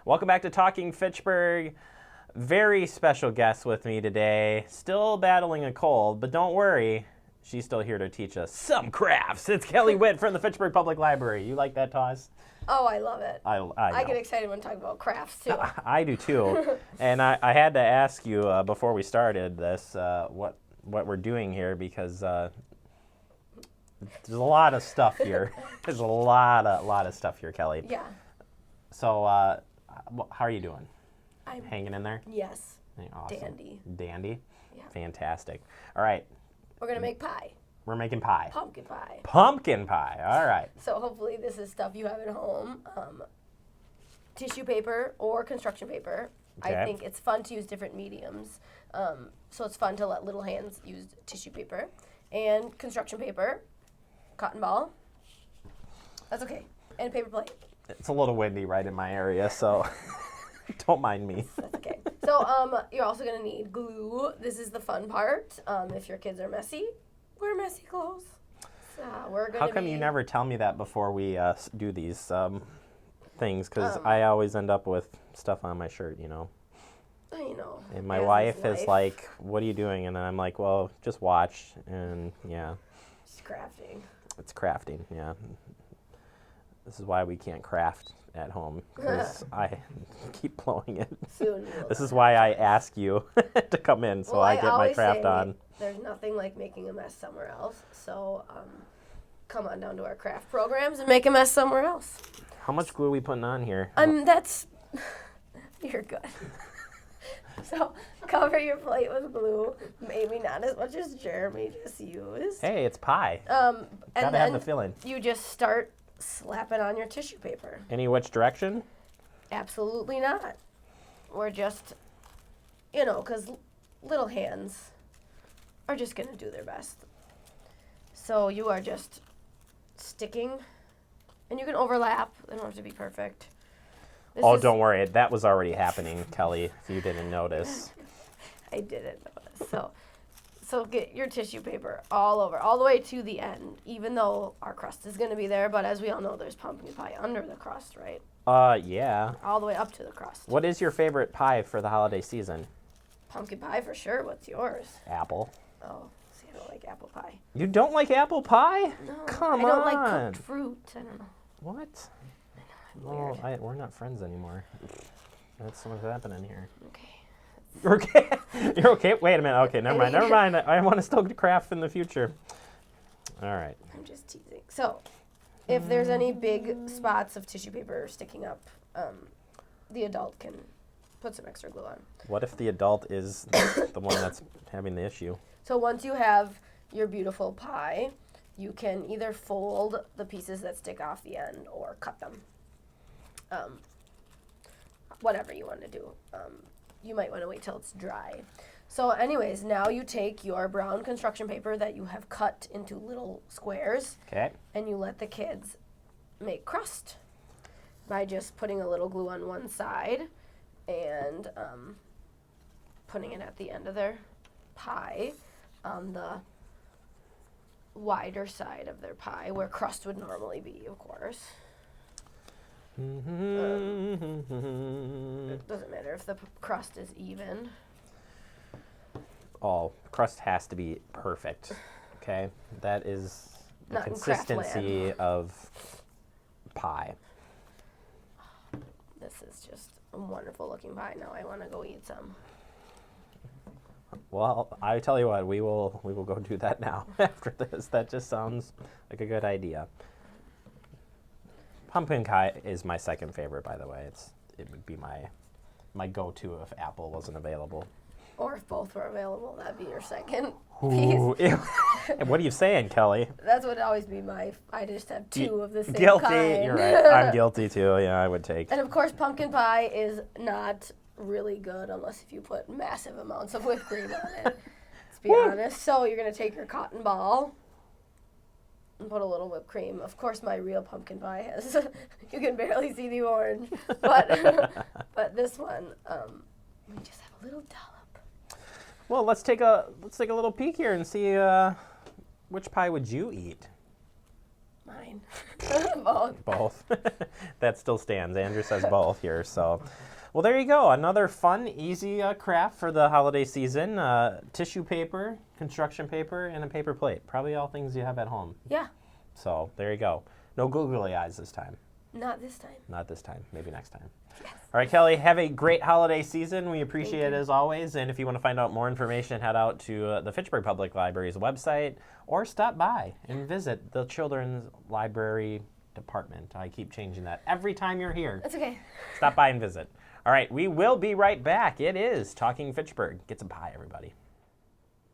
Welcome back to Talking Fitchburg. Very special guest with me today. Still battling a cold, but don't worry. She's still here to teach us some crafts. It's Kelly Witt from the Fitchburg Public Library. You like that, Toz? Oh, I love it. I get excited when talking about crafts, too. I do, too. And I had to ask you before we started this what we're doing here because there's a lot of stuff here. There's a lot of stuff here, Kelly. Yeah. So how are you doing? I'm hanging in there? Yes. Awesome. Dandy. Dandy? Yeah. Fantastic. All right. We're going to make pie. We're making pie. Pumpkin pie. Pumpkin pie. All right. So hopefully this is stuff you have at home. Tissue paper or construction paper. Okay. I think it's fun to use different mediums. So it's fun to let little hands use tissue paper. And construction paper, cotton ball. That's okay. And paper plate. It's a little windy right in my area, so don't mind me. That's okay. So you're also going to need glue. This is the fun part. If your kids are messy, wear messy clothes. So How come you never tell me that before we do these things? Because I always end up with stuff on my shirt, you know. I know. And my wife is like, what are you doing? And I'm like, well, just watch. And yeah. It's crafting. It's crafting, yeah. This is why we can't craft at home, because I keep blowing it. Soon This is why I ask you to come in, so I get my craft on. There's nothing like making a mess somewhere else, so come on down to our craft programs and make a mess somewhere else. How much glue are we putting on here? You're good. So cover your plate with glue, maybe not as much as Jeremy just used. Hey, it's pie. And Gotta have the filling. You just start slapping on your tissue paper. Any which direction? Absolutely not. We're just, because little hands are just going to do their best. So you are just sticking, and you can overlap. They don't have to be perfect. Don't worry. That was already happening, Kelly, if you didn't notice. I didn't notice. So get your tissue paper all over, all the way to the end, even though our crust is going to be there. But as we all know, there's pumpkin pie under the crust, right? Yeah. All the way up to the crust. What is your favorite pie for the holiday season? Pumpkin pie for sure. What's yours? Apple. Oh, see, I don't like apple pie. You don't like apple pie? No. Come on. I don't like cooked fruit. I don't know. What? Weird. Well, we're not friends anymore. That's what's happening here. Okay. You're okay? You're okay? Wait a minute. Okay, never mind. I want to still craft in the future. All right. I'm just teasing. So, if there's any big spots of tissue paper sticking up, the adult can put some extra glue on. What if the adult is the one that's having the issue? So once you have your beautiful pie, you can either fold the pieces that stick off the end or cut them. Whatever you want to do. You might want to wait till it's dry. So anyways, now you take your brown construction paper that you have cut into little squares. Okay. And you let the kids make crust by just putting a little glue on one side and putting it at the end of their pie on the wider side of their pie where crust would normally be, of course. It doesn't matter if the crust is even. Crust has to be perfect. Okay, that is the Not consistency of pie. This is just a wonderful looking pie. Now I want to go eat some. Well, I tell you what, we will go do that now after this. That just sounds like a good idea. Pumpkin pie is my second favorite, by the way. It would be my go-to if apple wasn't available. Or if both were available, that'd be your second Ooh, piece. What are you saying, Kelly? That's what would always be I just have two of the same guilty. kind. You're right. I'm guilty too. Yeah, I would take. And of course, pumpkin pie is not really good unless if you put massive amounts of whipped cream on it. Let's be honest. So you're going to take your cotton ball and put a little whipped cream. Of course, my real pumpkin pie has, you can barely see the orange. But this one, we just have a little dollop. Well, let's take a little peek here and see which pie would you eat? Mine. Both. Both. That still stands. Andrew says both here. So, well, there you go. Another fun, easy craft for the holiday season. Tissue paper, construction paper, and a paper plate. Probably all things you have at home. Yeah. So there you go. No googly eyes this time. Not this time. Not this time. Maybe next time. Yes. All right, Kelly, have a great holiday season. We appreciate Thank it you. as always. And if you want to find out more information, head out to the Fitchburg Public Library's website or stop by and visit the Children's Library Department. I keep changing that every time you're here. That's okay. Stop by and visit. All right, we will be right back. It is Talking Fitchburg. Get some pie, everybody.